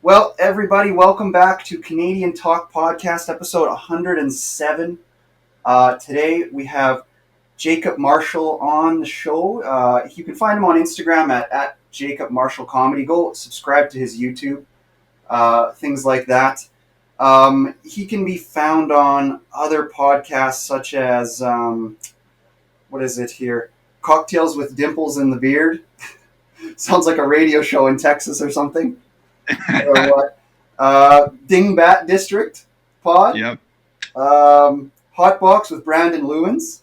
Well, everybody, welcome back to Canadian Talk Podcast, episode 107. Today we have Jacob Marshall on the show. You can find him on Instagram at Jacob Marshall Comedy. Go subscribe to his YouTube, things like that. He can be found on other podcasts such as, what is it here? Cocktails with Dimples in the Beard. Sounds like a radio show in Texas or something. Or what? Dingbat District Pod. Yep. Hot Box with Brandon Lewin. Is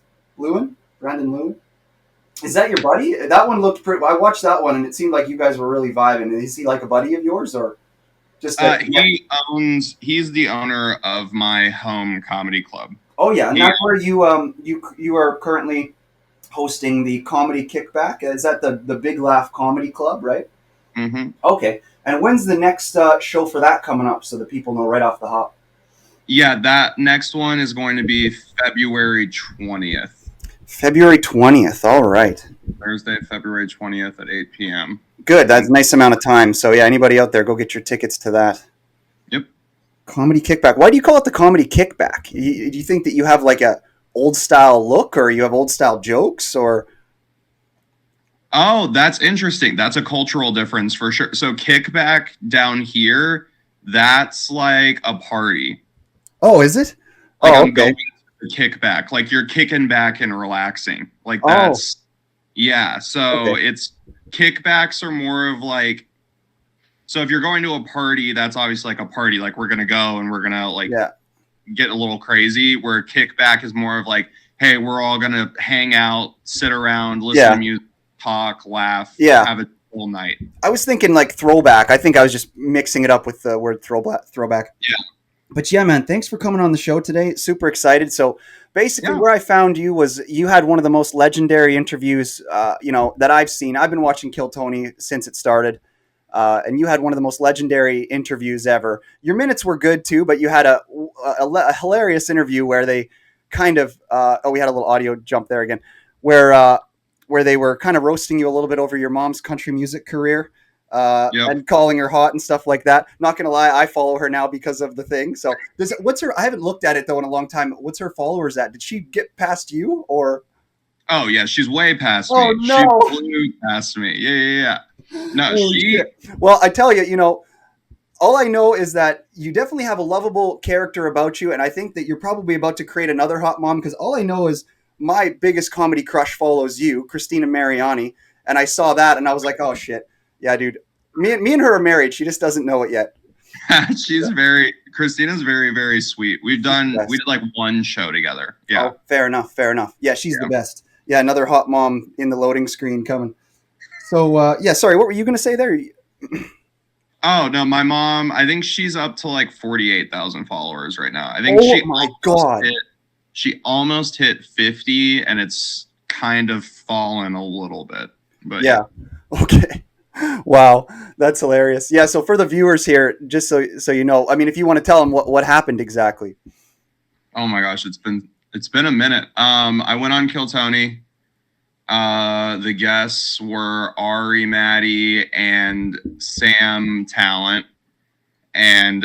that your buddy? That one looked pretty. I watched that one and it seemed like you guys were really vibing. Is he like a buddy of yours or just? He's the owner of my home comedy club. Oh yeah, and that's where you are currently hosting the Comedy Kickback. Is that the Big Laugh Comedy Club, right? Mm-hmm. Okay. And when's the next show for that coming up so that people know right off the hop? Yeah, that next one is going to be February 20th. February 20th. All right. Thursday, February 20th at 8 p.m. Good. That's a nice amount of time. So, yeah, anybody out there, go get your tickets to that. Yep. Comedy Kickback. Why do you call it the Comedy Kickback? Do you think that you have like a old-style look or you have old-style jokes or... Oh, that's interesting. That's a cultural difference for sure. So Kickback down here, that's like a party. Oh, is it? Like I'm going to Kickback. Like you're kicking back and relaxing. Like that's, yeah. So it's kickbacks are more of like, so if you're going to a party, that's obviously like a party. Like we're going to go and we're going to like get a little crazy, where kickback is more of like, hey, we're all going to hang out, sit around, listen to music. Talk, laugh, have a whole night. I was thinking like throwback. I think I was just mixing it up with the word throwback. Yeah. But yeah, man, thanks for coming on the show today. Super excited. So basically where I found you was you had one of the most legendary interviews, that I've seen. I've been watching Kill Tony since it started. And you had one of the most legendary interviews ever. Your minutes were good too, but you had a hilarious interview where they kind of, we had a little audio jump there again, where they were kind of roasting you a little bit over your mom's country music career and calling her hot and stuff like that. Not going to lie, I follow her now because of the thing. So what's her, I haven't looked at it though in a long time. What's her followers at? Did she get past you or? Oh yeah, she's way past me. No. She blew past me. Yeah. No, Well, I tell you, all I know is that you definitely have a lovable character about you. And I think that you're probably about to create another hot mom because all I know is my biggest comedy crush follows you, Christina Mariani, and I saw that and I was like, oh shit, yeah, dude. Me and her are married. She just doesn't know it yet. Christina's very, very sweet. We did like one show together. Yeah. Oh, fair enough. Yeah, she's the best. Yeah, another hot mom in the loading screen coming. So sorry, what were you gonna say there? Oh no, my mom. I think she's up to like 48,000 followers right now. I think she almost hit 50 and it's kind of fallen a little bit. But yeah. Okay. Wow. That's hilarious. Yeah. So for the viewers here, just so you know, I mean, if you want to tell them what happened exactly. Oh my gosh. It's been a minute. I went on Kill Tony. The guests were Ari, Maddie, and Sam Talent. And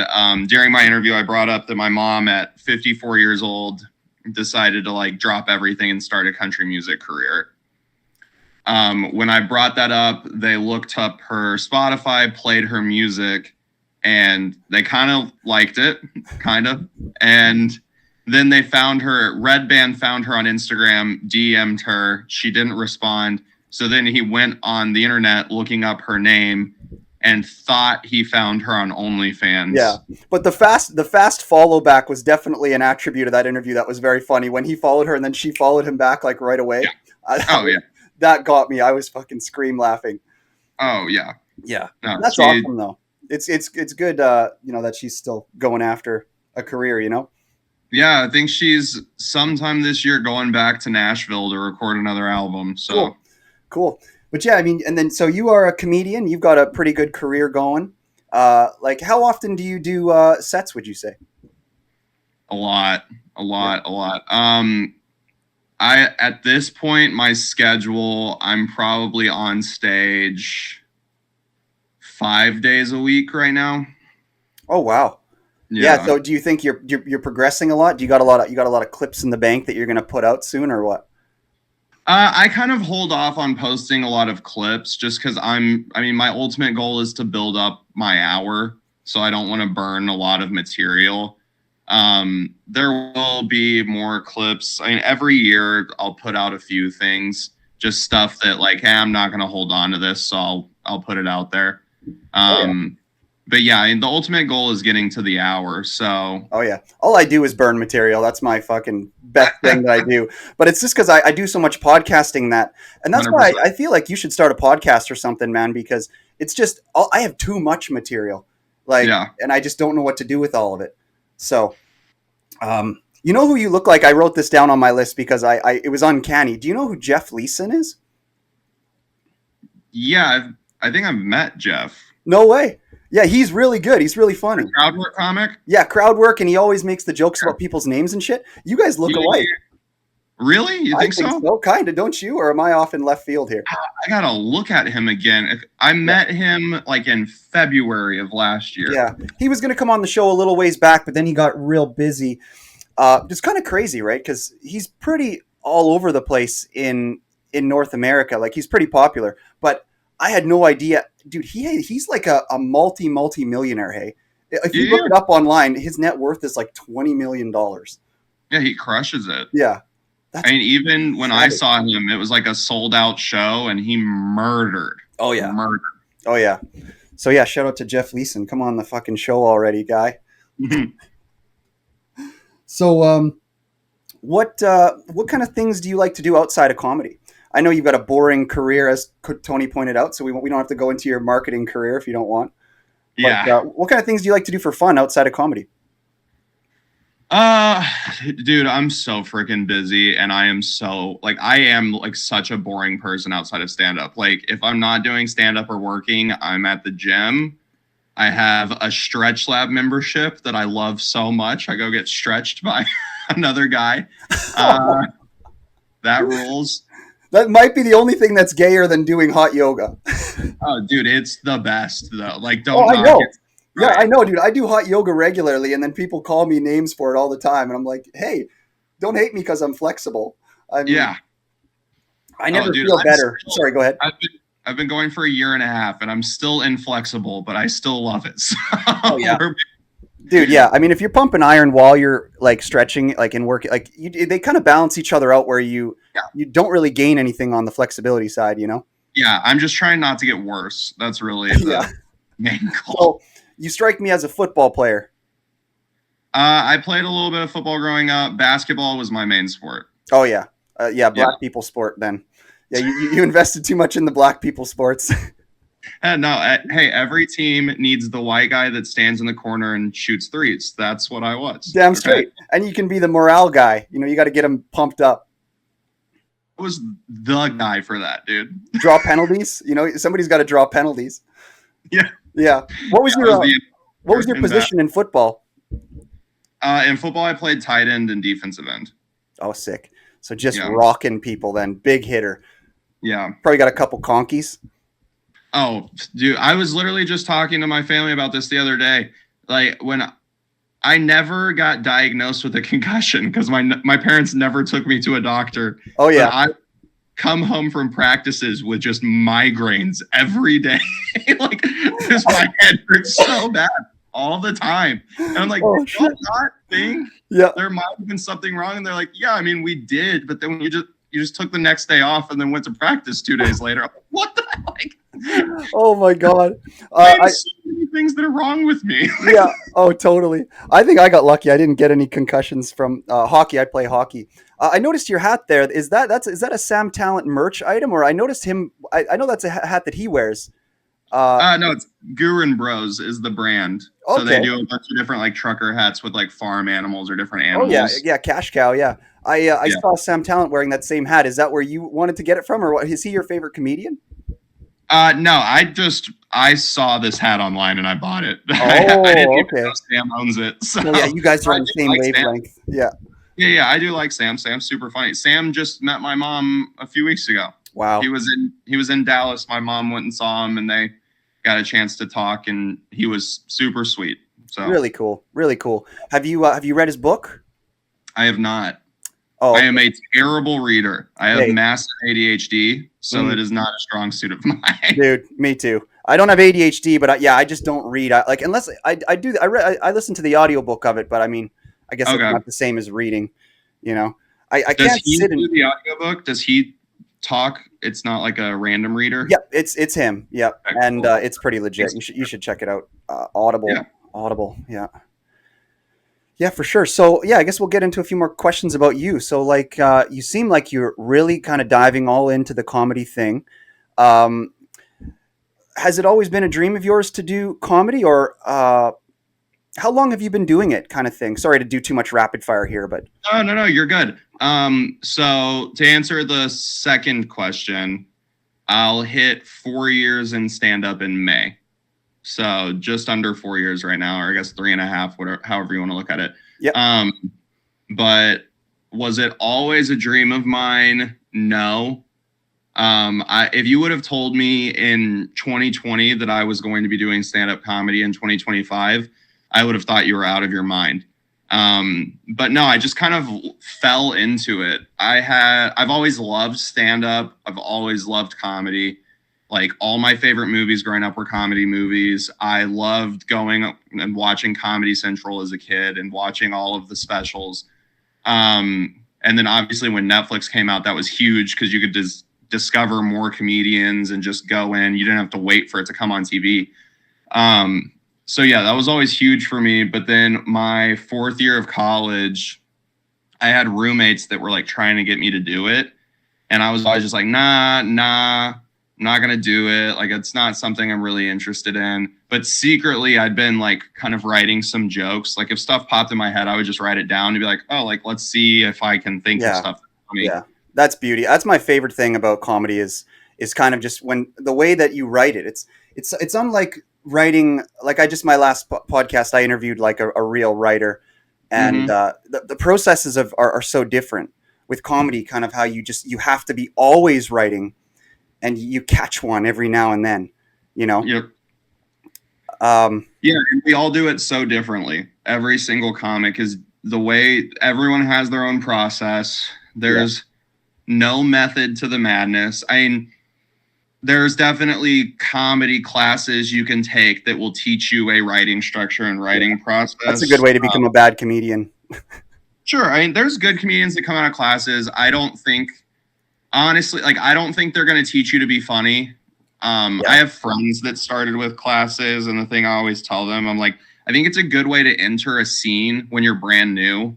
during my interview, I brought up that my mom at 54 years old decided to like drop everything and start a country music career. When I brought that up, they looked up her Spotify, played her music, and they kind of liked it, and then they found her. Red Band found her on Instagram, DM'd her. She didn't respond. So then he went on the internet looking up her name and thought he found her on OnlyFans. Yeah, but the fast follow back was definitely an attribute of that interview that was very funny. When he followed her and then she followed him back like right away. Yeah. That got me. I was fucking scream laughing. Oh yeah. Yeah, no, that's awesome though. It's good. That she's still going after a career. Yeah, I think she's sometime this year going back to Nashville to record another album. So cool. But yeah, I mean, and then so you are a comedian. You've got a pretty good career going. Like, how often do you do sets? Would you say? A lot. At this point, my schedule, I'm probably on stage 5 days a week right now. Oh wow. Yeah. Yeah. So do you think you're progressing a lot? Do you got a lot of clips in the bank that you're going to put out soon, or what? I kind of hold off on posting a lot of clips just because I mean, my ultimate goal is to build up my hour. So I don't want to burn a lot of material. There will be more clips. I mean, every year I'll put out a few things, just stuff that like, hey, I'm not going to hold on to this. So I'll put it out there. Oh yeah. Um, but yeah, I mean, the ultimate goal is getgetting to the hour. So Oh yeah. All I do is burn material. That's my fucking best thing that I do. But it's just because I do so much podcasting and that's why 100%. I feel like you should start a podcast or something, man. Because it's just I have too much material, like, Yeah. and I just don't know what to do with all of it. So, you know who you look like? I wrote this down on my list because I it was uncanny. Do you know who Jeff Leeson is? Yeah. I think I've met Jeff. No way. Yeah, he's really good. He's really The funny. crowd work comic. Yeah, crowd work, and he always makes the jokes about people's names and shit. You guys look Yeah. alike. Really? You I think think so? so, kind of, don't you? Or am I off in left field here? I gotta look at him again. I Yeah, met him like in February of last year. yeah. He was going to come on the show a little ways back, but then he got real busy. Just kind of crazy, right? Because he's pretty all over the place in North America. Like he's pretty popular, but I had no idea, dude. He's like a multi millionaire. Hey, if you look Yeah, it up online, his net worth is like $20 million. yeah, he crushes it. Yeah, I that's mean, even when I savage. saw him, it was like a sold out show, and he murdered, Oh yeah, murdered. oh yeah. So yeah, shout out to Jeff Leeson. Come on the fucking show already, guy. So what kind of things do you like to do outside of comedy? I know you've got a boring career, as Tony pointed out, so we don't have to go into your marketing career if you don't want. But Yeah. what kind of things do you like to do for fun outside of comedy? Uh, dude, I'm so freaking busy, and I am like such a boring person outside of stand up. Like, if I'm not doing stand up or working, I'm at the gym. I have a stretch lab membership that I love so much. I go get stretched by another guy. Uh, that rules. That might be the only thing that's gayer than doing hot yoga. Oh, dude, it's the best though. Like, Oh, don't I knock know. it. Yeah, Right. I know, dude. I do hot yoga regularly, and then people call me names for it all the time, and I'm like, hey, don't hate me because I'm flexible. I mean, Yeah. I Oh, never dude, feel better. Sorry, go ahead. I've been going for a year and a half, and I'm still inflexible, but I still love it. So Oh yeah. we're- Dude, yeah. I mean, if you're pumping iron while you're like stretching, like in work, like they kind of balance each other out where yeah, you don't really gain anything on the flexibility side, you know? yeah. I'm just trying not to get worse. That's really Yeah. the main goal. So you strike me as a football player. I played a little bit of football growing up. Basketball was my main sport. Oh yeah, yeah. Yeah. Black people sport. Then, yeah. You invested too much in the black people sports. No, hey, every team needs the white guy that stands in the corner and shoots threes. That's what I was. Damn Okay. straight. And you can be the morale guy. You know, you got to get them pumped up. I was the guy for that, dude. Draw penalties. You know, somebody's got to draw penalties. Yeah. Yeah. What was I was the what was your in that. position in football? In football, I played tight end and defensive end. Oh, sick. So just Yeah. rocking people then. Big hitter. Yeah. Probably got a couple conkies. Oh, dude, I was literally just talking to my family about this the other day. Like when I never got diagnosed with a concussion because my parents never took me to a doctor. Oh yeah. But I come home from practices with just migraines every day. Like because my head hurts so bad all the time. And I'm like, Oh do you shit. not think Yeah. there might have been something wrong? And they're like, yeah, I mean, we did, but then you just took the next day off and then went to practice 2 days later. I'm like, what the like? Oh my god. I I have so many things that are wrong with me. yeah. Oh, totally. I think I got lucky. I didn't get any concussions from hockey. I play hockey. I noticed your hat there. Is that a Sam Talent merch item, or I noticed him? I know that's a hat that he wears. No, it's Gurun Bros is the brand. So they Okay. do a bunch of different like trucker hats with like farm animals or different Oh yeah, animals. yeah. Cash cow. Yeah. I Yeah. saw Sam Talent wearing that same hat. Is that where you wanted to get it from, or what? Is he your favorite comedian? No, I saw this hat online and I bought it. I didn't Oh, even okay. know Sam owns it. So Well, yeah, you guys are I on the do same like Sam. wavelength. Yeah. Yeah, I do like Sam. Sam's super funny. Sam just met my mom a few weeks ago. Wow. He was in Dallas. My mom went and saw him and they got a chance to talk and he was super sweet. So Really cool. Really cool. Have you read his book? I have not. Oh, I okay. am a terrible reader. I have Hey, massive ADHD, so it mm, is not a strong suit of mine. dude, me too. I don't have ADHD, but yeah, I just don't read. Like unless I do. I listen to the audiobook of it, but I mean, I guess it's Okay. not the same as reading. You know, I Does can't he sit and. do the audiobook? Does he talk? It's not like a random reader. Yep, it's him. Yep, Okay, and cool. it's pretty legit. Thanks. You should check it out. Yeah. Audible. Yeah. Yeah, for sure. So, yeah, I guess we'll get into a few more questions about you. So, like, you seem like you're really kind of diving all into the comedy thing. Um, has it always been a dream of yours to do comedy, or how long have you been doing it, kind of thing? Sorry to do too much rapid fire here, but No, no, no, you're good. So to answer the second question, I'll hit 4 years in stand up in May. So just under 4 years right now, or I guess 3.5, whatever, however you want to look at it. yep, Um, but was it always a dream of mine? No. If you would have told me in 2020 that I was going to be doing stand-up comedy in 2025, I would have thought you were out of your mind. But no, I just kind of fell into it. I've always loved stand-up. I've always loved comedy. Like all my favorite movies growing up were comedy movies. I loved going and watching Comedy Central as a kid and watching all of the specials. And then obviously when Netflix came out, that was huge because you could just discover more comedians and just go in. You didn't have to wait for it to come on TV. So yeah, that was always huge for me. But then my fourth year of college, I had roommates that were like trying to get me to do it. And I was always just like, nah, I'm not going to do it. Like, it's not something I'm really interested in. But secretly, I'd been like kind of writing some jokes. Like, if stuff popped in my head, I would just write it down and be like, oh, like, let's see if I can think of yeah, stuff that's funny. yeah. That's beauty. That's my favorite thing about comedy is kind of just when the way that you write it. It's unlike writing. Like I just my last podcast, I interviewed like a real writer, and Mm-hmm. the processes are so different with comedy. Kind of how you have to be always writing, and you catch one every now and then. You know. Yep. Um, Yeah, and we all do it so differently. Every single comic is the way everyone has their own process. yeah. There's no method to the madness. I mean, there's definitely comedy classes you can take that will teach you a writing structure and Yeah. writing That's a good process. way to become a bad comedian. Sure, I mean, there's good comedians that come out of classes. I don't think, honestly, like, I don't think they're going to teach you to be funny. Yeah. I have friends that started with classes, and the thing I always tell them, I'm like, I think it's a good way to enter a scene when you're brand new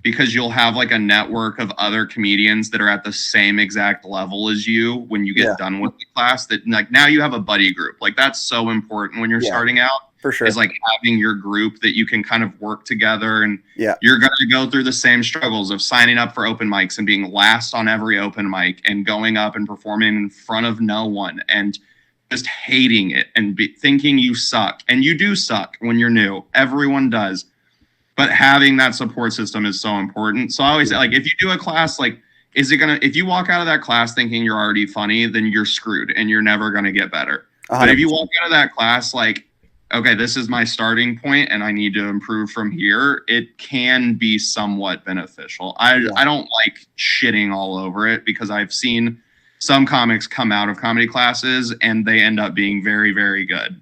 because you'll have like a network of other comedians that are at the same exact level as you when you Yeah. get done with the class. That like now you have a buddy group. Like that's so important when you're Yeah. starting out For sure. is like having your group that you can kind of work together and Yeah. you're going to go through the same struggles of signing up for open mics and being last on every open mic and going up and performing in front of no one and just hating it and thinking you suck. And you do suck when you're new. Everyone does. But having that support system is so important. So I always say, like, if you do a class, like, is it going to, if you walk out of that class thinking you're already funny, then you're screwed and you're never going to get better. But if you 100%. walk out of that class, like, okay, this is my starting point and I need to improve from here, it can be somewhat beneficial. Yeah. I don't like shitting all over it because I've seen some comics come out of comedy classes and they end up being very, very good.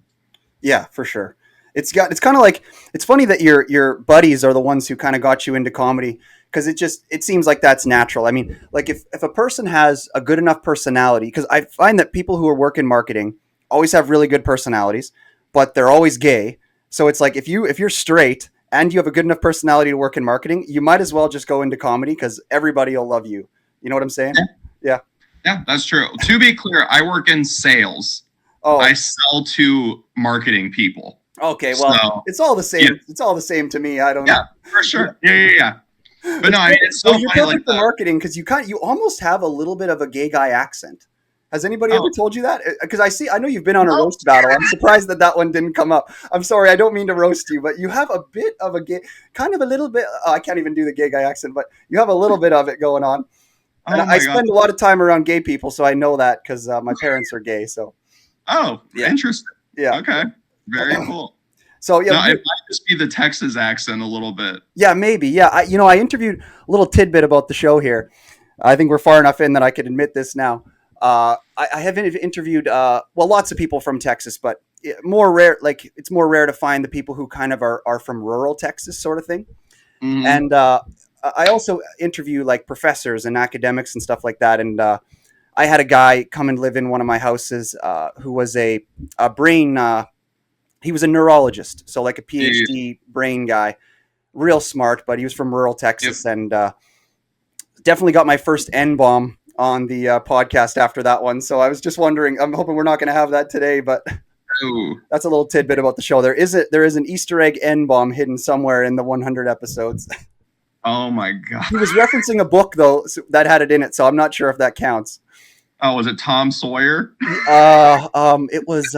Yeah, for sure. It's kind of like it's funny that your buddies are the ones who kind of got you into comedy because it seems like that's natural. I mean, like if a person has a good enough personality, because I find that people who are work in marketing always have really good personalities, but they're always gay. So it's like if you're straight and you have a good enough personality to work in marketing, you might as well just go into comedy because everybody will love you. You know what I'm saying? Yeah, Yeah. yeah, that's true. To be clear, I work in sales. Oh, I sell to marketing people. okay. Well, So it's all the yeah, same. It's all the same to me. I don't know. yeah, for Yeah. sure. Yeah, yeah, yeah. But no, It's I mean, it's well, so you're funny. Like perfect for the marketing because you almost have a little bit of a gay guy accent. Has anybody ever oh told you that? Because I know you've been on a no, roast battle. I'm surprised that that one didn't come up. I'm sorry, I don't mean to roast you, but you have a bit of a gay, kind of a little bit. Oh, I can't even do the gay guy accent, but you have a little bit of it going on. And oh I my god. spend a lot of time around gay people, so I know that because my parents are gay. So Oh, yeah, interesting. yeah, Okay, very cool. So yeah, No, it might just be the Texas accent a little bit. yeah, maybe. Yeah, I interviewed a little tidbit about the show here. I think we're far enough in that I could admit this now. I have interviewed lots of people from Texas, but more rare. Like it's more rare to find the people who kind of are from rural Texas, sort of thing. Hmm. And I also interview like professors and academics and stuff like that. And I had a guy come and live in one of my houses who was a brain. He was a neurologist, so like a PhD brain guy, real smart, but he was from rural Yep. Texas, and definitely got my first N bomb on the podcast after that one. So I was just wondering. I'm hoping we're not going to have that today, but Oh, that's a little tidbit about the show. There is an Easter egg N bomb hidden somewhere in the 100 episodes. oh my God. He was referencing a book though that had it in it, so I'm not sure if that counts. Oh, was it Tom Sawyer? It was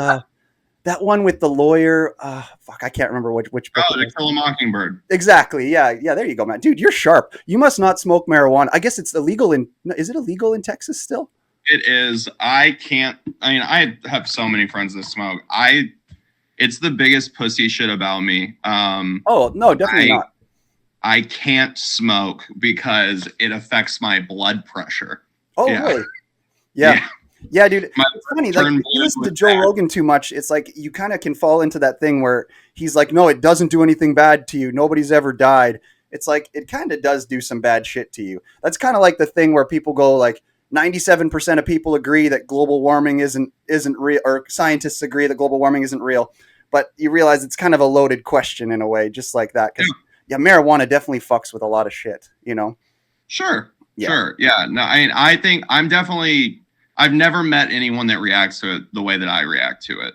that one with the lawyer. Fuck, I can't remember which book Oh, it To was. Kill a Mockingbird. Exactly. Yeah. Yeah. There you go, man. Dude, you're sharp. You must not smoke marijuana. I guess it's illegal in. Is it illegal in Texas still? It is. I can't. I mean, I have so many friends that smoke. It's the biggest pussy shit about me. Oh no, definitely I not. I can't smoke because it affects my blood pressure. Oh Yeah. really? Yeah. Yeah. Yeah, dude. My It's funny. Like turn if you blue listen to with Joe that. Rogan too much, it's like you kind of can fall into that thing where he's like, "No, it doesn't do anything bad to you. Nobody's ever died." It's like it kind of does do some bad shit to you. That's kind of like the thing where people go like 97% of people agree that global warming isn't real, or scientists agree that global warming isn't real. But you realize it's kind of a loaded question in a way, just like that. Because yeah, marijuana definitely fucks with a lot of shit. You know? Sure. Yeah. Sure. Yeah. No, I mean, I think I'm definitely. I've never met anyone that reacts to it the way that I react to it,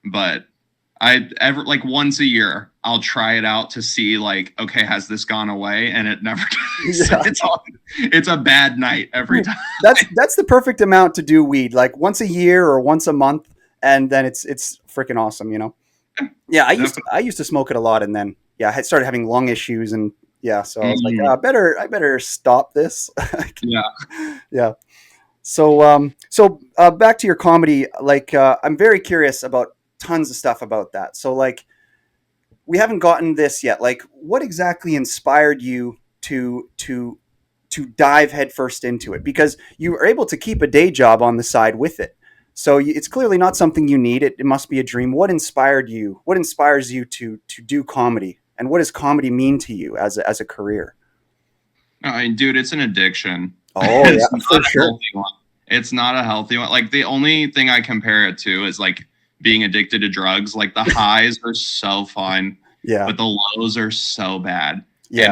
but I ever like once a year I'll try it out to see like, okay, has this gone away? And it never does. Yeah. It's a bad night every time. That's the perfect amount to do weed, like once a year or once a month, and then it's freaking awesome, you know. Yeah, I used to smoke it a lot, and then yeah, I started having lung issues, and yeah, so I was like, Mm, I better stop this. yeah. Yeah. So back to your comedy, like I'm very curious about tons of stuff about that. So like we haven't gotten this yet. Like what exactly inspired you to dive headfirst into it? Because you were able to keep a day job on the side with it. So it's clearly not something you need. It must be a dream. What inspired you? What inspires you to do comedy? And what does comedy mean to you as a career? I mean, dude, it's an addiction. Oh yeah, It's for not a sure. healthy one. It's not a healthy one. Like the only thing I compare it to is like being addicted to drugs. Like the highs are so fun, Yeah, but the lows are so bad. And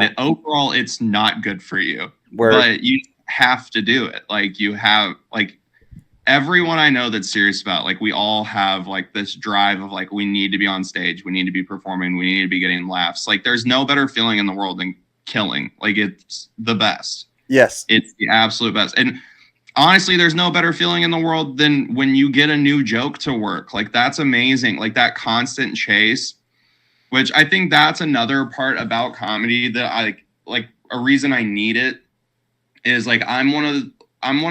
yeah. overall, it's not good for you. Where But you have to do it. Like you have like everyone I know that's serious about like we all have like this drive of like we need to be on stage, we need to be performing, we need to be getting laughs. Like there's no better feeling in the world than killing. Like it's the best. yes, It's the absolute best. And honestly, there's no better feeling in the world than when you get a new joke to work. Like that's amazing. Like that constant chase, which I think that's another part about comedy that I like a reason I need it is like I'm one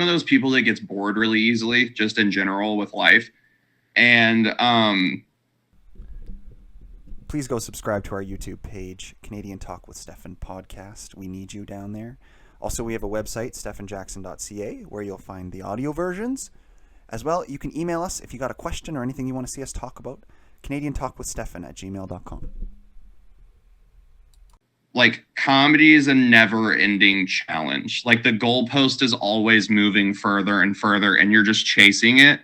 of those people that gets bored really easily just in general with life. And please go subscribe to our YouTube page, Canadian Talk with Stephan podcast. We need you down there. Also, we have a website, Stephanjackson.ca, where you'll find the audio versions. As well, you can email us if you got a question or anything you want to see us talk about. CanadianTalkWithStephan@gmail.com. like comedy is a never ending challenge. Like the goalpost is always moving further and further and you're just chasing it.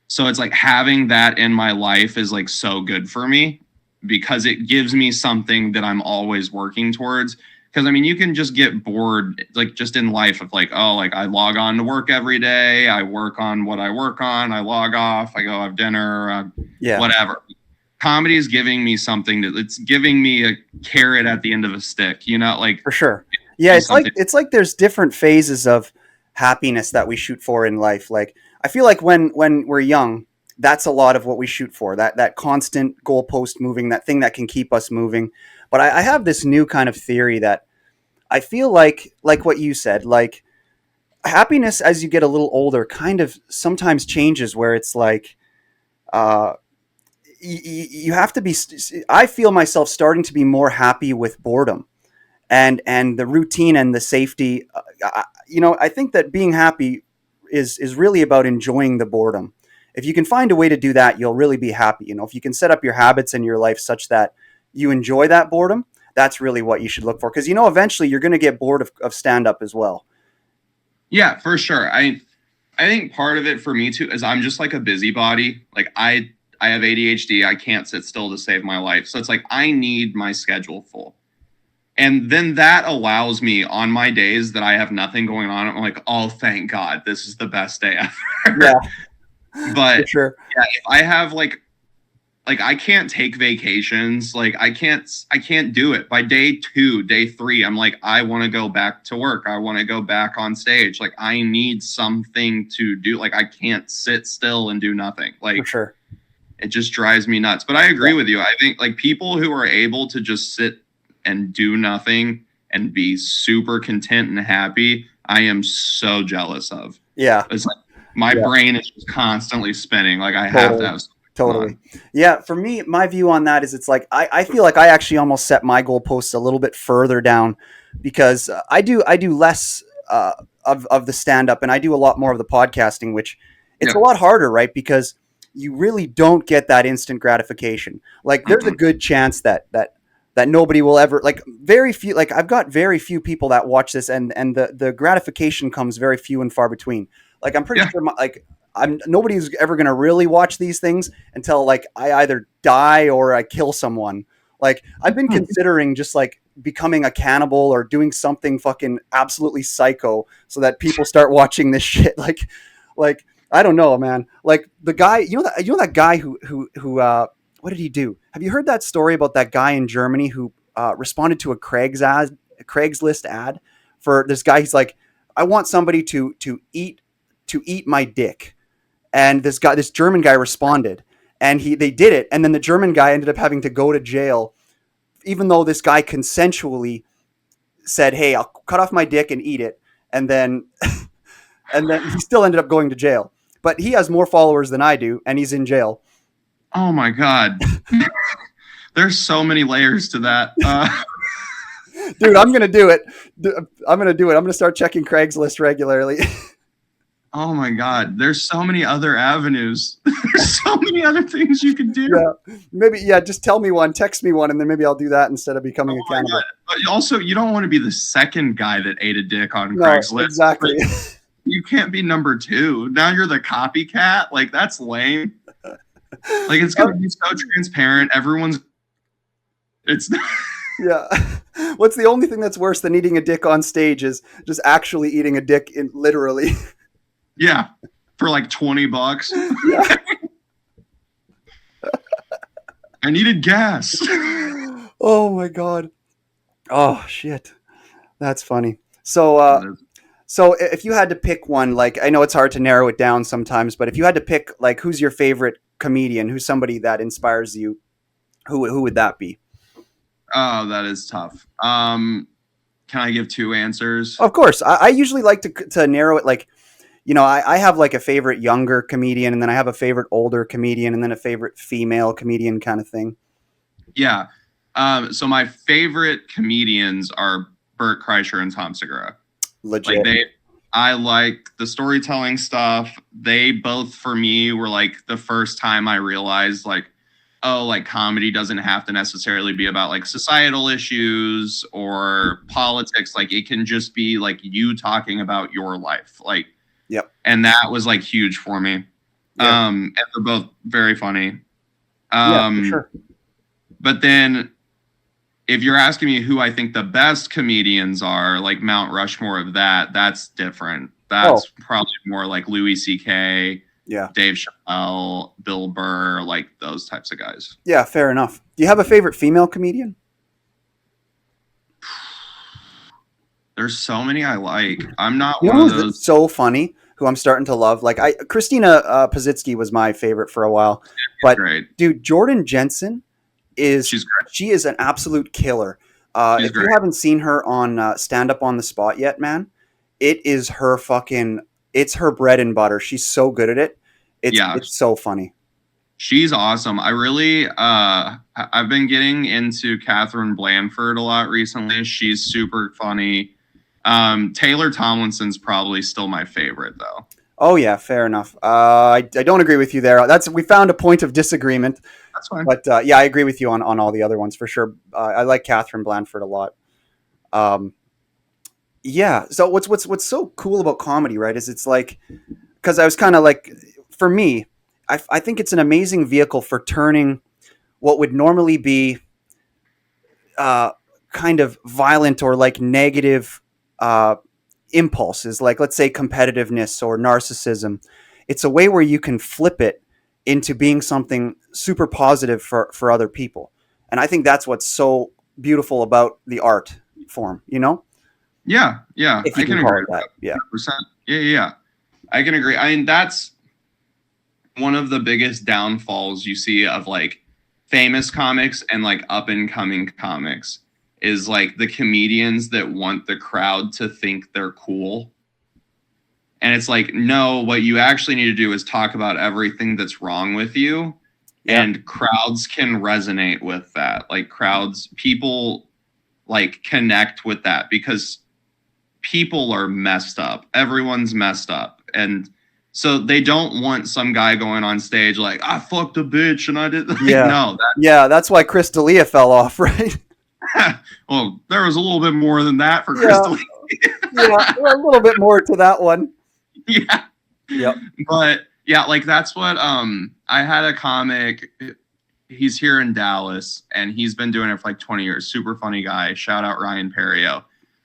So it's like having that in my life is like so good for me because it gives me something that I'm always working towards. Because I mean, you can just get bored, like just in life of like, oh, like I log on to work every day. I work on what I work on. I log off. I go have dinner, Yeah, whatever. Comedy is giving me something that it's giving me a carrot at the end of a stick, you know, like for sure. Yeah, just something. it's like there's different phases of happiness that we shoot for in life. Like I feel like when we're young, that's a lot of what we shoot for. That constant goalpost moving, that thing that can keep us moving. But I have this new kind of theory that I feel like what you said, like happiness as you get a little older kind of sometimes changes where it's like uh you have to be. I feel myself starting to be more happy with boredom and the routine and the safety. I think that being happy is really about enjoying the boredom. If you can find a way to do that, you'll really be happy. If you can set up your habits in your life such that you enjoy that boredom, that's really what you should look for. Because eventually you're going to get bored of stand up as well. Yeah, for sure. I think part of it for me too is I'm just like a busybody. Like I have ADHD. I can't sit still to save my life. So it's like I need my schedule full. And then that allows me on my days that I have nothing going on. I'm like, oh, thank God, this is the best day ever. Yeah, But for sure. yeah, if I have like I can't take vacations. Like I can't do it. By day 2, day 3, I'm like, I want to go back to work. I want to go back on stage. Like I need something to do. Like I can't sit still and do nothing. Like For sure. it just drives me nuts. But I agree with you. I think like people who are able to just sit and do nothing and be super content and happy, I am so jealous of. Yeah. It's like my brain is just constantly spinning. Like I have to have Totally. Yeah, for me, my view on that is it's like I feel like I actually almost set my goalposts a little bit further down because I do less of the stand up and I do a lot more of the podcasting, which it's a lot harder, right? Because you really don't get that instant gratification. Like there's a good chance that nobody will ever like very few like I've got very few people that watch this and the gratification comes very few and far between. Like I'm pretty sure nobody's ever going to really watch these things until like I either die or I kill someone. Like I've been considering just like becoming a cannibal or doing something fucking absolutely psycho so that people start watching this shit. Like I don't know, man. Like the guy, that guy who what did he do? Have you heard that story about that guy in Germany who responded to a Craigslist ad for this guy? He's like, I want somebody to eat my dick. And this German guy responded, and they did it, and then the German guy ended up having to go to jail, even though this guy consensually said, "Hey, I'll cut off my dick and eat it," and then he still ended up going to jail. But he has more followers than I do, and he's in jail. Oh my God, there's so many layers to that. Dude, I'm gonna do it. I'm gonna start checking Craigslist regularly. Oh my God, there's so many other avenues. There's so many other things you can do. Yeah, maybe. Yeah, just tell me one, text me one, and then maybe I'll do that instead of becoming a cannibal. But also, you don't want to be the second guy that ate a dick on Craigslist. Exactly. You can't be number 2. Now you're the copycat. Like that's lame. Like it's gonna be so transparent. It's. Yeah. What's the only thing that's worse than eating a dick on stage is just actually eating a dick literally. Yeah, for like $20. Yeah. I needed gas. Oh my God. Oh shit. That's funny. So if you had to pick one, like I know it's hard to narrow it down sometimes, but if you had to pick like who's your favorite comedian, who's somebody that inspires you, who would that be? Oh, that is tough. Can I give 2 answers? Of course. I usually like to narrow it like I have like a favorite younger comedian, and then I have a favorite older comedian, and then a favorite female comedian kind of thing. Yeah. So my favorite comedians are Bert Kreischer and Tom Segura. Legit. Like I like the storytelling stuff. They both, for me, were like the first time I realized like, oh, like comedy doesn't have to necessarily be about like societal issues or politics. Like it can just be like you talking about your life. Like, yep. And that was like huge for me. Yep. And they're both very funny. Yeah, for sure. But then if you're asking me who I think the best comedians are, like Mount Rushmore of that's different. That's probably more like Louis C.K., Dave Chappelle, Bill Burr, like those types of guys. Yeah, fair enough. Do you have a favorite female comedian? There's so many I like. I'm not one of those. So funny. Who I'm starting to love. Like Christina Pazitsky was my favorite for a while, but great. Dude, Jordan Jensen she's great. She is an absolute killer. If you haven't seen her on Stand Up on the Spot yet, man, it is her it's her bread and butter. She's so good at it. It's so funny. She's awesome. I've been getting into Catherine Blanford a lot recently. She's super funny. Taylor Tomlinson's probably still my favorite though. Oh yeah, fair enough. I don't agree with you there. We found a point of disagreement, That's fine. but yeah, I agree with you on all the other ones for sure. I like Catherine Blanford a lot. Um, yeah. So what's so cool about comedy, right? Is it's like because I was kind of like for me, I think it's an amazing vehicle for turning what would normally be uh, kind of violent or like negative uh, impulses, like let's say competitiveness or narcissism. It's a way where you can flip it into being something super positive for other people. And I think that's what's so beautiful about the art form, you know? Yeah, yeah, If you I can can call agree it with that. that. Yeah. 100%. Yeah, yeah, yeah. I can agree. I mean, that's one of the biggest downfalls you see of like famous comics and like up and coming comics is like the comedians that want the crowd to think they're cool. And it's like, no, what you actually need to do is talk about everything that's wrong with you. Yeah. And crowds can resonate with that. Like people like connect with that because people are messed up. Everyone's messed up. And so they don't want some guy going on stage like, I fucked a bitch and I did like Yeah. no, Yeah. That's why Chris D'Elia fell off, right? that well, there was a little bit more than that for Yeah. Crystal. Yeah. A little bit more to that one. Yeah. Yep. But yeah, like that's what I had a comic. He's here in Dallas and he's been doing it for like 20 years. Super funny guy. Shout out Ryan Perio.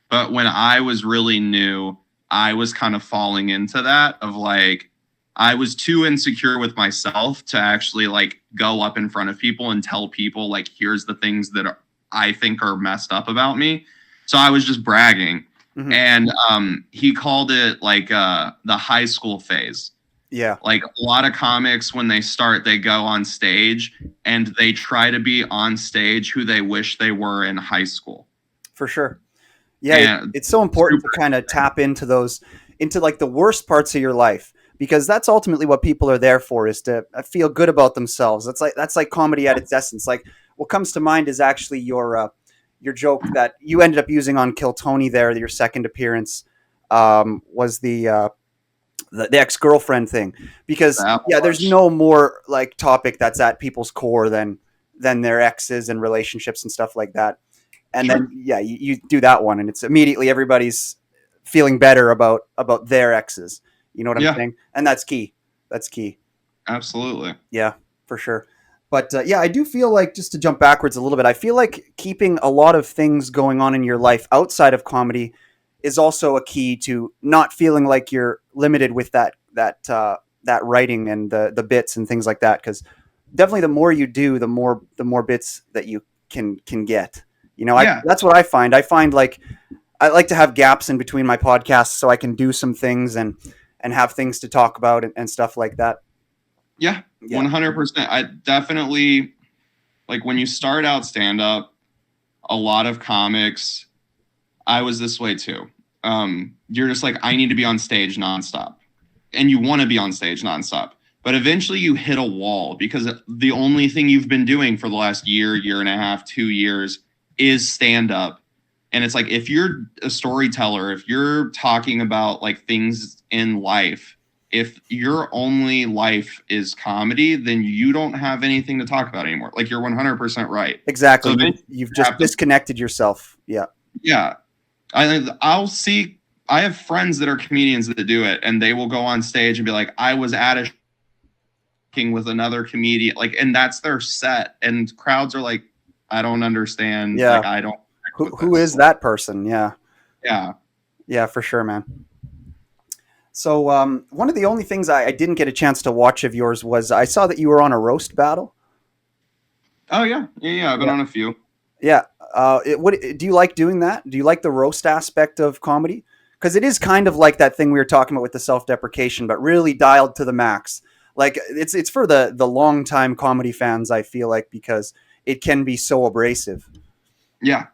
But when I was really new, I was kind of falling into that of like I was too insecure with myself to actually like go up in front of people and tell people like here's the things that I think are messed up about me. So I was just bragging. Mm-hmm. And he called it like the high school phase. Yeah. Like a lot of comics, when they start, they go on stage and they try to be on stage who they wish they were in high school. For sure. Yeah, And it's so important to kind of tap into those, into like the worst parts of your life, because that's ultimately what people are there for, is to feel good about themselves. That's like comedy at its essence. Like what comes to mind is actually your joke that you ended up using on Kill Tony there. Your second appearance was the ex girlfriend thing, because yeah, there's no more like topic that's at people's core than their exes and relationships and stuff like that. And sure. then yeah, you do that one, and it's immediately everybody's feeling better about their exes. You know what I'm saying? And that's key. That's key. Absolutely. Yeah, for sure. But yeah, I do feel like, just to jump backwards a little bit, I feel like keeping a lot of things going on in your life outside of comedy is also a key to not feeling like you're limited with that writing and the bits and things like that. Because definitely, the more you do, the more bits that you can get. You know, Yeah. that's what I find. I find like I like to have gaps in between my podcasts so I can do some things and have things to talk about and stuff like that. Yeah. 100%. I definitely like when you start out stand up, a lot of comics, I was this way too. You're just like, I need to be on stage nonstop. And you want to be on stage nonstop. But eventually you hit a wall because the only thing you've been doing for the last year and a half, 2 years is stand up. And it's like, if you're a storyteller, if you're talking about like things in life, if your only life is comedy, then you don't have anything to talk about anymore. Like you're 100% right. Exactly. So you've just disconnected yourself. Yeah. Yeah. I'll see. I have friends that are comedians that do it, and they will go on stage and be like, I was at a with another comedian, like, and that's their set, and crowds are like, I don't understand. Yeah. Like, I don't. Who is that person? Yeah. Yeah. Yeah, for sure, man. So one of the only things I didn't get a chance to watch of yours was I saw that you were on a roast battle. Oh yeah. I've been on a few. Yeah. What do you like doing that? Do you like the roast aspect of comedy? Because it is kind of like that thing we were talking about with the self-deprecation, but really dialed to the max. Like it's for the long-time comedy fans, I feel like, because it can be so abrasive. Yeah,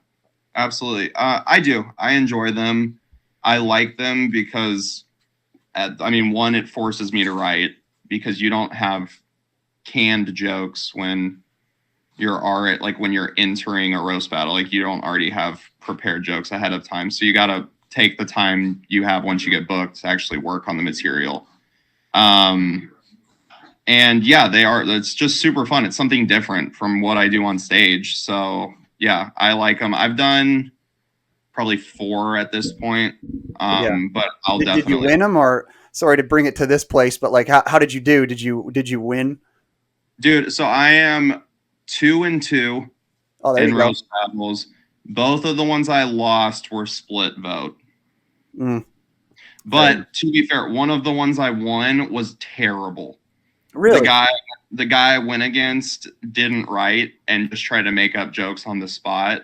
absolutely. I do. I enjoy them. I like them because, one, it forces me to write because you don't have canned jokes when when you're entering a roast battle. Like, you don't already have prepared jokes ahead of time, so you got to take the time you have once you get booked to actually work on the material. And yeah, it's just super fun. It's something different from what I do on stage. So yeah, I like them. I've done probably 4 at this point. Yeah. But I'll Did you definitely, win them, or sorry to bring it to this place, but like how did you do? Did you win? dude. So I am 2-2 Oh, there in you go. roast battles. Both of the ones I lost were split vote. Mm, But to be fair, one of the ones I won was terrible. The really? guy the guy I went against didn't write and just tried to make up jokes on the spot.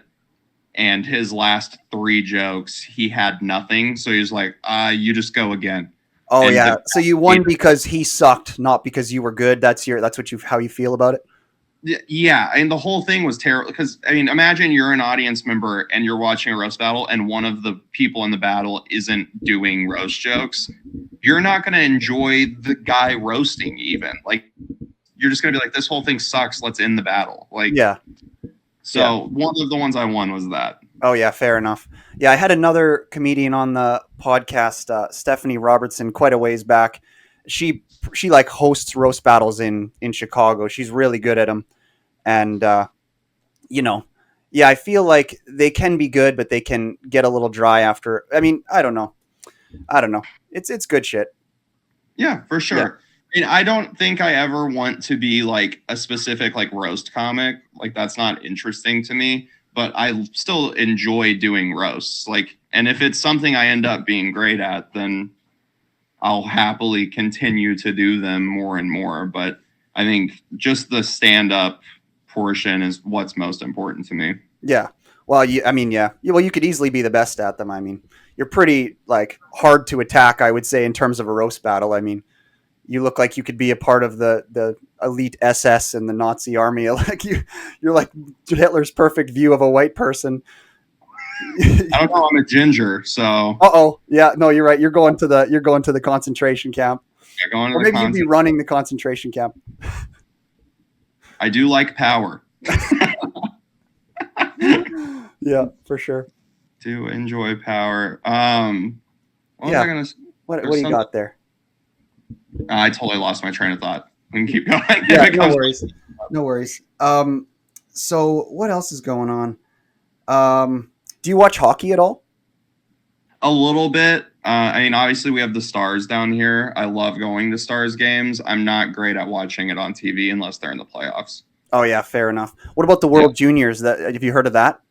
And his last 3 jokes, he had nothing. So he was like, you just go again. Oh And yeah. So you won because he sucked, not because you were good. That's what you how you feel about it. yeah, and the whole thing was terrible because, I mean, imagine you're an audience member and you're watching a roast battle and one of the people in the battle isn't doing roast jokes. You're not going to enjoy the guy roasting even. Like, you're just going to be like, this whole thing sucks. Let's end the battle. Like, Yeah. so Yeah. one of the ones I won was that. Oh yeah, fair enough. Yeah, I had another comedian on the podcast, Stephanie Robertson, quite a ways back. She she like hosts roast battles in Chicago. She's really good at them, and you know, yeah, I feel like they can be good, but they can get a little dry after. I mean, I don't know. I don't know. It's good shit. Yeah, for Yeah. sure. I mean, I don't think I ever want to be like a specific like roast comic. Like, that's not interesting to me, but I still enjoy doing roasts. Like, and if it's something I end up being great at, then I'll happily continue to do them more and more. But I think just the stand up portion is what's most important to me. Yeah. Well, I mean, yeah. Well, you could easily be the best at them. I mean, you're pretty like hard to attack, I would say, in terms of a roast battle. I mean, you look like you could be a part of the elite SS in the Nazi army. Like you're like Hitler's perfect view of a white person. I don't know. I'm a ginger, so Oh, yeah, no, you're right. You're going to the concentration camp, I go into or the maybe you'd be content. running the concentration camp. I do like power. Yeah, for sure. Do enjoy power. What was Yeah. I gonna? What There's do you something. got there? I totally lost my train of thought. We can keep going if Yeah, it no comes worries. No worries. So what else is going on? Do you watch hockey at all? a little bit. I mean, obviously we have the Stars down here. I love going to Stars games. I'm not great at watching it on TV unless they're in the playoffs. Oh yeah, fair enough. What about the Yeah, World Juniors? That have you heard of that?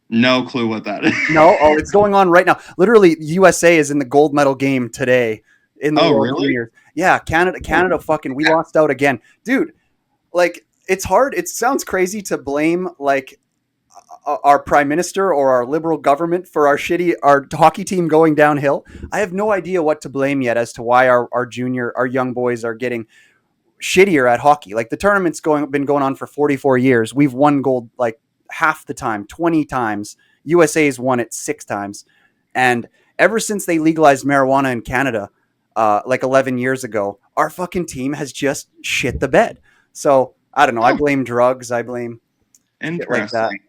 no clue what that is. No. Oh, it's going on right now. Literally, USA is in the gold medal game today in the Oh, World really? Juniors. Yeah, Canada, fucking, we lost out again, dude. Like, it's hard. It sounds crazy to blame like our prime minister or our liberal government for our hockey team going downhill. I have no idea what to blame yet as to why our young boys are getting shittier at hockey. Like the tournament's been going on for 44 years. We've won gold like half the time, 20 times. USA's won it 6 times. And ever since they legalized marijuana in Canada, like 11 years ago, our fucking team has just shit the bed. So I don't know. I Oh, blame drugs. I blame shit like that. interesting.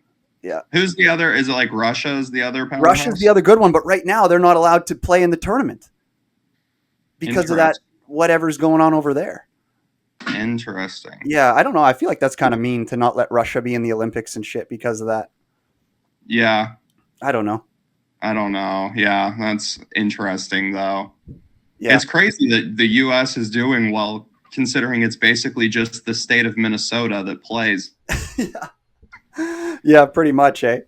Yeah. Who's the other? Is it like Russia is the other Russia's the powerhouse? other good one, but right now they're not allowed to play in the tournament because of that Interesting. whatever's going on over there. Interesting. Yeah, I don't know. I feel like that's kind of mean to not let Russia be in the Olympics and shit because of that. Yeah, I don't know. I don't know. Yeah, that's interesting though. Yeah. It's crazy that the U.S. is doing well, considering it's basically just the state of Minnesota that plays. Yeah. Yeah, pretty much, eh?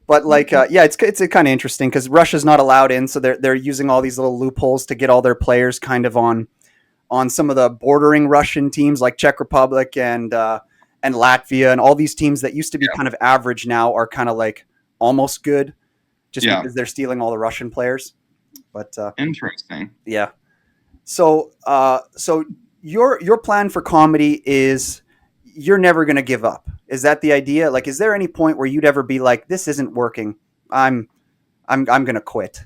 But like, yeah, it's kind of interesting because Russia's not allowed in, so they're using all these little loopholes to get all their players kind of on some of the bordering Russian teams like Czech Republic and Latvia and all these teams that used to be Yeah. kind of average now are kind of like almost good just Yeah. because they're stealing all the Russian players. But Interesting. yeah, so your plan for comedy is you're never going to give up. Is that the idea? Like, is there any point where you'd ever be like, this isn't working? I'm I'm going to quit.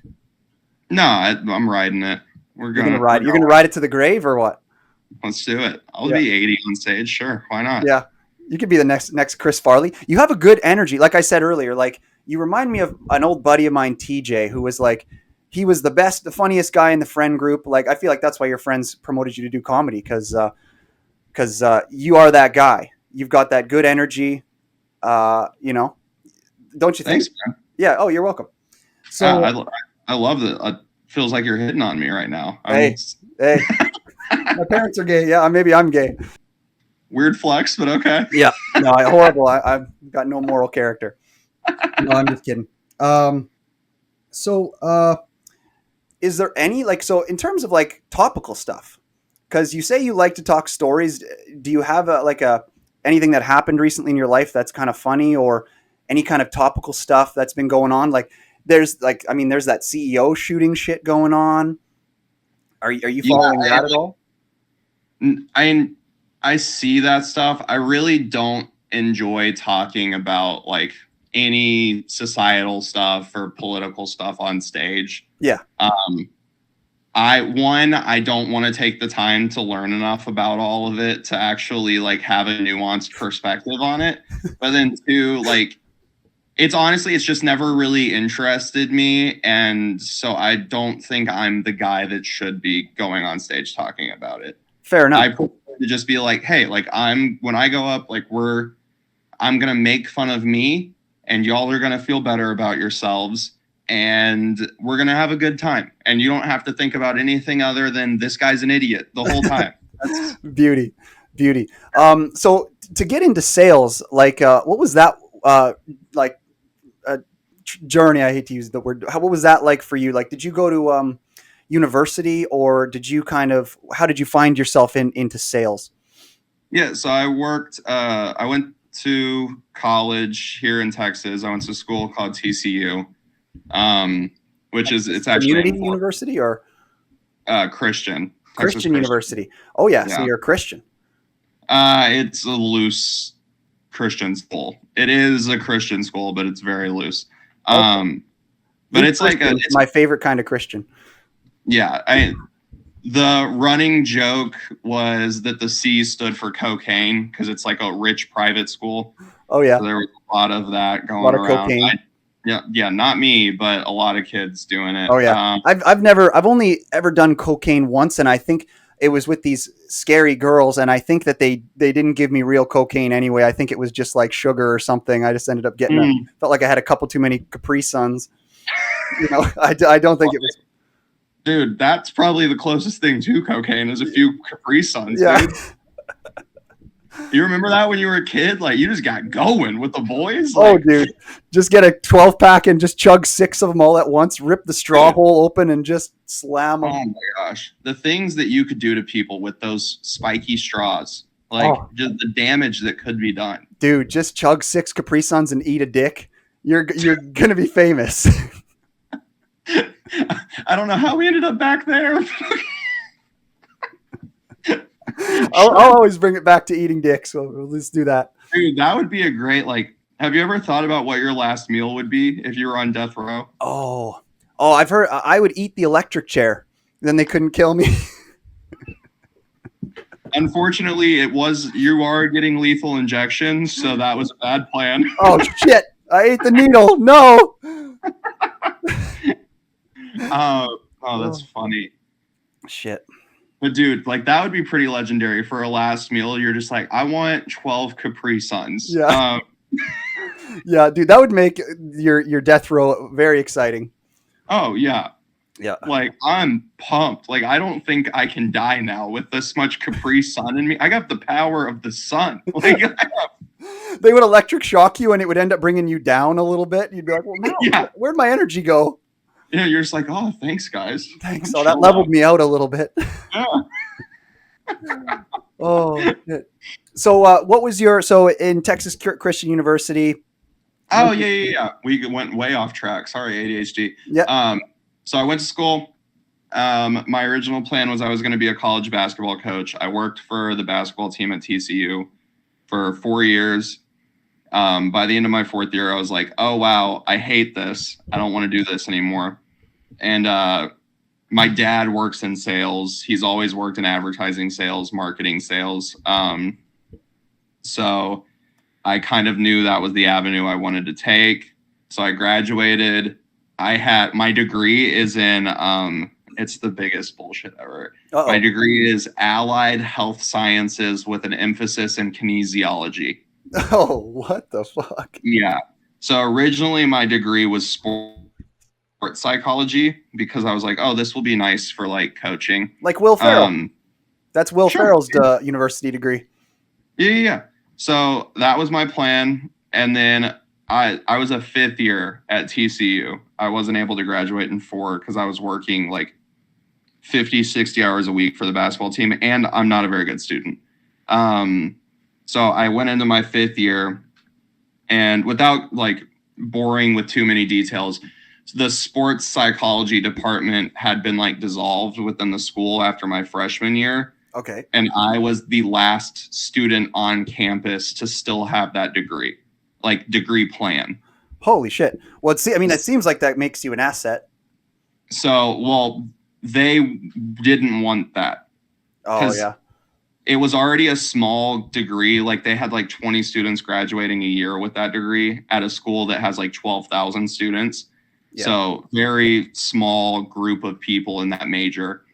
No, I'm riding it. We're You're going to gonna ride. we're You're going going. to ride it to the grave or what? Let's do it. I'll Yeah. be 80 on stage. Sure. Why not? Yeah. You could be the next Chris Farley. You have a good energy. Like I said earlier, like you remind me of an old buddy of mine, TJ, who was like he was the best, the funniest guy in the friend group. Like I feel like that's why your friends promoted you to do comedy because you are that guy. You've got that good energy. You know, don't you think? Thanks, man. Yeah. Oh, you're welcome. Yeah, So I love that. It feels like you're hitting on me right now. hey, my parents are gay. Yeah, maybe I'm gay. Weird flex, but okay. Yeah. No, horrible. I've got no moral character. No, I'm just kidding. So, is there any like so in terms of like topical stuff? Because you say you like to talk stories. Do you have a anything that happened recently in your life that's kind of funny or any kind of topical stuff that's been going on? Like, there's like I mean, there's that CEO shooting shit going on. Are you following that at all? I I see that stuff. I really don't enjoy talking about like any societal stuff or political stuff on stage. Yeah. I don't want to take the time to learn enough about all of it to actually like have a nuanced perspective on it. But then two, like it's just never really interested me, and so I don't think I'm the guy that should be going on stage talking about it. Fair enough. I prefer to just be like, hey, like when I go up, like I'm gonna make fun of me, and y'all are gonna feel better about yourselves, and we're gonna have a good time. And you don't have to think about anything other than this guy's an idiot the whole time. That's Beauty. So to get into sales, like, what was that like? Journey. I hate to use the word. What was that like for you? Like, did you go to university, or did you how did you find yourself into sales? Yeah, so I went to college here in Texas. I went to a school called TCU, which is it's actually Community university or Christian. Christian university. Oh yeah, so Yeah. you're a Christian. It's a loose Christian school. It is a Christian school, but it's very loose. But it's like it's my favorite kind of Christian. Yeah, the running joke was that the C stood for cocaine because it's like a rich private school. Oh yeah, so there was a lot of that going a lot of around. cocaine. Yeah, not me, but a lot of kids doing it. Oh yeah, I've only ever done cocaine once, and I think it was with these scary girls, and I think that they didn't give me real cocaine anyway. I think it was just like sugar or something. I just ended up getting felt like I had a couple too many Capri Suns. You know, I don't think it was. Dude, that's probably the closest thing to cocaine is a few Capri Suns. Yeah. Dude. You remember that when you were a kid? Like, you just got going with the boys? Oh, dude. Just get a 12-pack and just chug 6 of them all at once, rip the straw hole open, and just slam them. Oh, my gosh. The things that you could do to people with those spiky straws. Like, just the damage that could be done. Dude, just chug 6 Capri Suns and eat a dick. You're going to be famous. I don't know how we ended up back there. I'll always bring it back to eating dick, so let's do that. Dude, that would be a great, like, have you ever thought about what your last meal would be if you were on death row? Oh, I've heard I would eat the electric chair. Then they couldn't kill me. Unfortunately, you are getting lethal injections, so that was a bad plan. Oh, shit. I ate the needle. No. That's funny. Shit. But dude, like that would be pretty legendary for a last meal. You're just like, I want 12 Capri Suns. Yeah. Yeah, dude, that would make your death row very exciting. Oh yeah. Yeah. Like I'm pumped. Like I don't think I can die now with this much Capri Sun in me. I got the power of the sun. Like they would electric shock you and it would end up bringing you down a little bit. You'd be like, well, no, where'd my energy go? Yeah, you're just like, oh, thanks, guys. Thanks. Oh, that leveled me out a little bit. Yeah. Oh, shit. So what was in Texas Christian University? Oh, yeah. We went way off track. Sorry, ADHD. Yeah. So I went to school. My original plan was I was going to be a college basketball coach. I worked for the basketball team at TCU for 4 years. By the end of my 4th year, I was like, oh, wow, I hate this. I don't want to do this anymore. And my dad works in sales. He's always worked in advertising sales, marketing sales. So I kind of knew that was the avenue I wanted to take. So I graduated. I had my degree is in it's the biggest bullshit ever. My Uh-oh. degree is allied health sciences with an emphasis in kinesiology. Oh, what the fuck? Yeah. So originally my degree was sports psychology because I was like, oh, this will be nice for like coaching. Like Will Ferrell. Um, That's Will sure. Ferrell's university degree. Yeah. So that was my plan. And then I was a fifth year at TCU. I wasn't able to graduate in 4 because I was working like 50, 60 hours a week for the basketball team. And I'm not a very good student. So I went into my fifth year, and without like boring with too many details, the sports psychology department had been like dissolved within the school after my freshman year. Okay. And I was the last student on campus to still have that degree, like degree plan. Holy shit. Well, see, I mean, it seems like that makes you an asset. So, well, they didn't want that Oh, because yeah. it was already a small degree. Like they had like 20 students graduating a year with that degree at a school that has like 12,000 students. Yeah. So very small group of people in that major.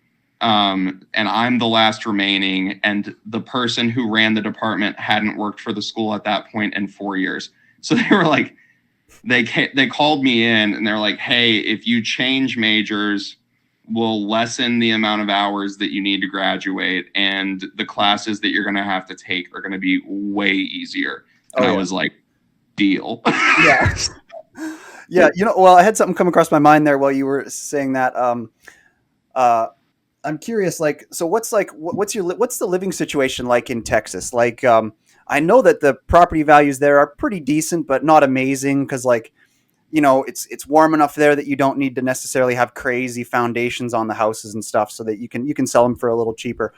And I'm the last remaining, and the person who ran the department hadn't worked for the school at that point in 4 years. So they were like, they called me in and they're like, hey, if you change majors, we'll lessen the amount of hours that you need to graduate, and the classes that you're going to have to take are going to be way easier. And I was like, deal. Yeah. Yeah. Well, I had something come across my mind there while you were saying that. I'm curious, like, so what's the living situation like in Texas? Like, I know that the property values there are pretty decent, but not amazing because, like, it's warm enough there that you don't need to necessarily have crazy foundations on the houses and stuff, so that you can sell them for a little cheaper.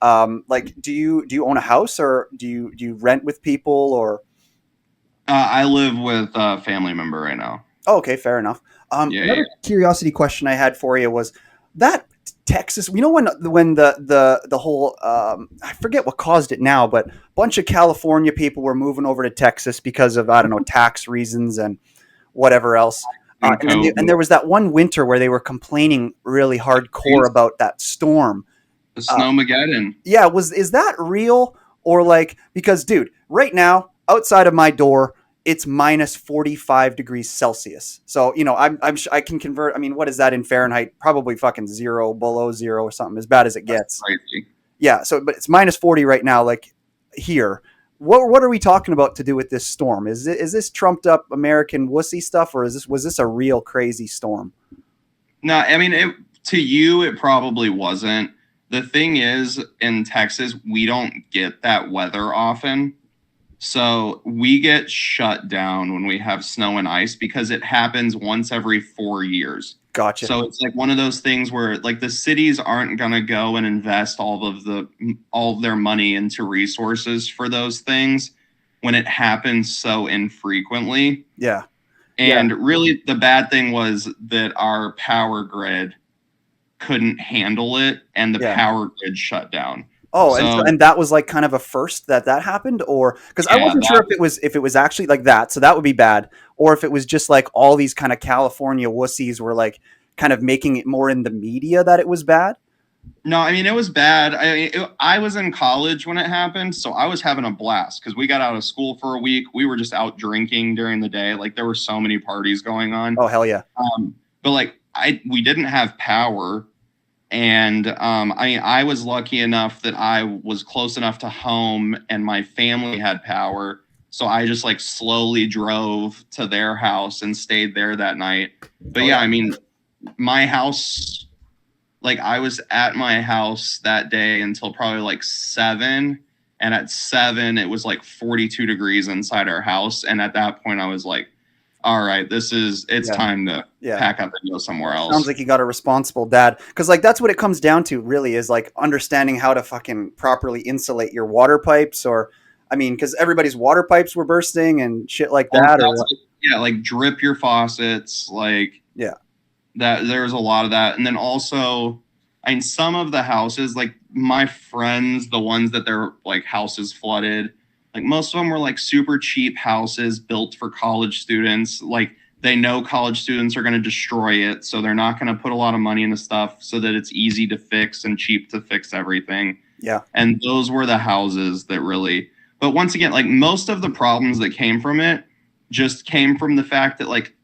Like, do you own a house, or do you rent with people, or? I live with a family member right now. Oh, okay, fair enough. Another curiosity question I had for you was that Texas. When the whole I forget what caused it now, but a bunch of California people were moving over to Texas because of, I don't know, tax reasons and whatever else. And there was that one winter where they were complaining really hardcore about that storm. The Snowmageddon. Yeah, is that real, or like, because dude, right now outside of my door it's minus 45 degrees Celsius. So, I can convert. I mean, what is that in Fahrenheit? Probably fucking zero, below zero or something, as bad as it gets. Crazy. Yeah. So, but it's minus 40 right now, like here. What are we talking about to do with this storm? Is this trumped up American wussy stuff, or was this a real crazy storm? No, I mean, to you, it probably wasn't. The thing is, in Texas, we don't get that weather often. So we get shut down when we have snow and ice because it happens once every 4 years. Gotcha. So it's like one of those things where like the cities aren't going to go and invest all of their money into resources for those things when it happens so infrequently. Yeah. And really the bad thing was that our power grid couldn't handle it, and the power grid shut down. Oh, and that was like kind of a first that happened, or because I wasn't sure if it was actually like that, so that would be bad, or if it was just like all these kind of California wussies were like kind of making it more in the media that it was bad. No, I mean, it was bad. I was in college when it happened, so I was having a blast because we got out of school for a week. We were just out drinking during the day. Like there were so many parties going on. Oh hell yeah! But like we didn't have power. And I was lucky enough that I was close enough to home and my family had power. So I just like slowly drove to their house and stayed there that night. But I mean, my house, like I was at my house that day until probably like 7. And at 7, it was like 42 degrees inside our house. And at that point I was like, all right, it's time to pack up and go somewhere else. Sounds like you got a responsible dad. Because like that's what it comes down to really, is like understanding how to fucking properly insulate your water pipes, or I mean, because everybody's water pipes were bursting and shit like that. Like drip your faucets, like that there's a lot of that. And then also, I mean, some of the houses, like my friends, the ones that their like houses flooded, like most of them were like super cheap houses built for college students. Like they know college students are going to destroy it, so they're not going to put a lot of money into stuff so that it's easy to fix and cheap to fix everything. Yeah. And those were the houses that really, but once again, like most of the problems that came from it just came from the fact that like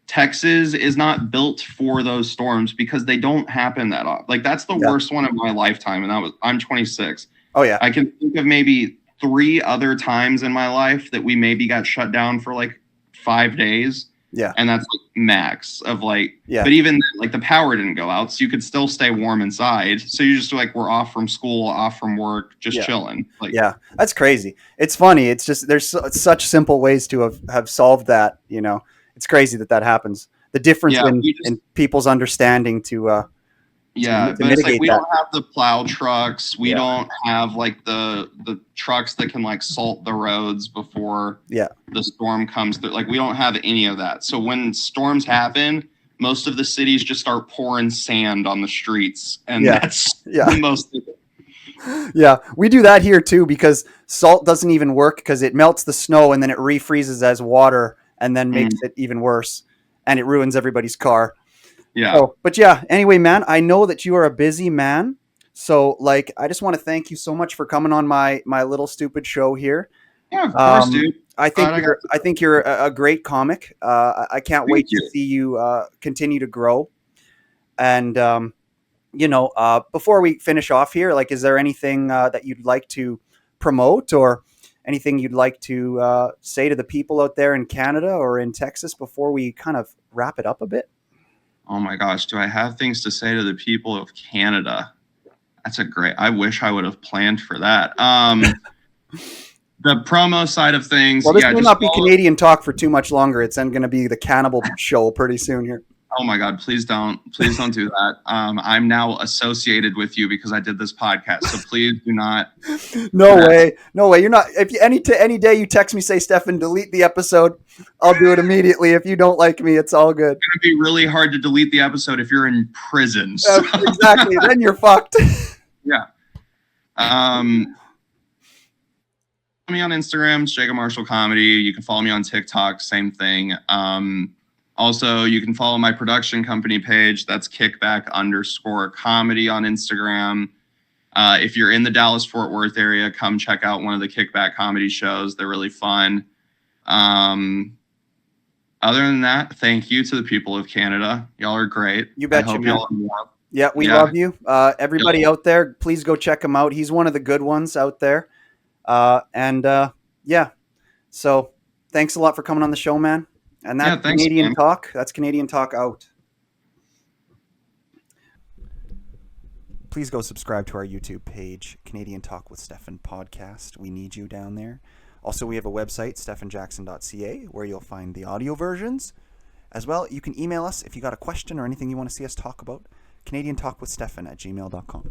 Texas is not built for those storms because they don't happen that often. Like that's the worst one of my lifetime. And I'm 26. Oh yeah. I can think of maybe 3 other times in my life that we maybe got shut down for like 5 days. Yeah. And that's like max of like, yeah. But even then, like the power didn't go out. So you could still stay warm inside. So you just like, we're off from school, off from work, just chilling. Like, yeah, that's crazy. It's funny. It's just, there's such simple ways to have solved that, you know. It's crazy that happens. The difference in people's understanding to but it's like we don't have the plow trucks. We don't have like the trucks that can like salt the roads before the storm comes through. Like we don't have any of that. So when storms happen, most of the cities just start pouring sand on the streets, and that's the most. Yeah, we do that here too because salt doesn't even work because it melts the snow and then it refreezes as water and then makes it even worse, and it ruins everybody's car. Yeah. So, but yeah, anyway, man, I know that you are a busy man. So like, I just want to thank you so much for coming on my little stupid show here. Yeah, of course, dude. I think you're a great comic. I can't wait to see you continue to grow. And, you know, before we finish off here, like, is there anything that you'd like to promote or anything you'd like to say to the people out there in Canada or in Texas before we kind of wrap it up a bit? Oh my gosh, do I have things to say to the people of Canada? I wish I would have planned for that. The promo side of things. Well, this may not be Canadian talk for too much longer. It's then going to be the cannibal show pretty soon here. Oh my God, please don't do that. I'm now associated with you because I did this podcast. So please do not. No way. You're not. If you, any day you text me, say, Stephan, delete the episode, I'll do it immediately. If you don't like me, it's all good. It's going to be really hard to delete the episode if you're in prison. So. Exactly. Then you're fucked. Yeah. Follow me on Instagram, Jacob Marshall Comedy. You can follow me on TikTok, same thing. Also, you can follow my production company page. That's kickback_comedy on Instagram. If you're in the Dallas-Fort Worth area, come check out one of the Kickback comedy shows. They're really fun. Other than that, thank you to the people of Canada. Y'all are great. You betcha, I hope man. y'all are more. Yeah, we love you. Everybody out there, please go check him out. He's one of the good ones out there. So thanks a lot for coming on the show, man. And that's Canadian Talk. That's Canadian Talk out. Please go subscribe to our YouTube page, Canadian Talk with Stephan Podcast. We need you down there. Also, we have a website, Stephanjackson.ca, where you'll find the audio versions. As well, you can email us if you got a question or anything you want to see us talk about. Canadian Talk with Stephan at gmail.com.